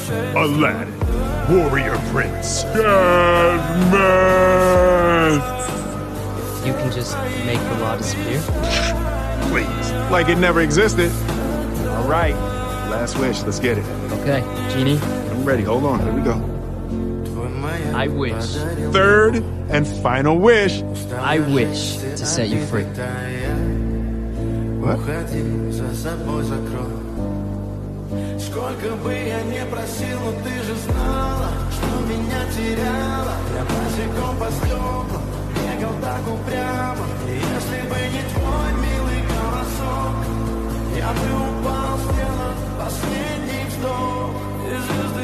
Aladin, warrior prince. Kamin! You can just make the law disappear? Please, like it never existed. All right, last wish, let's get it. Okay, Genie, I'm ready, hold on, here we go. I wish. Third and final wish. I wish to set you free. What? Сколько бы я не просил, но ты же знала, что меня теряла. Я босиком по стеклам бегал так упрямо. Если бы не твой милый голосок, я бы упал, сделал последний вздох. Ты же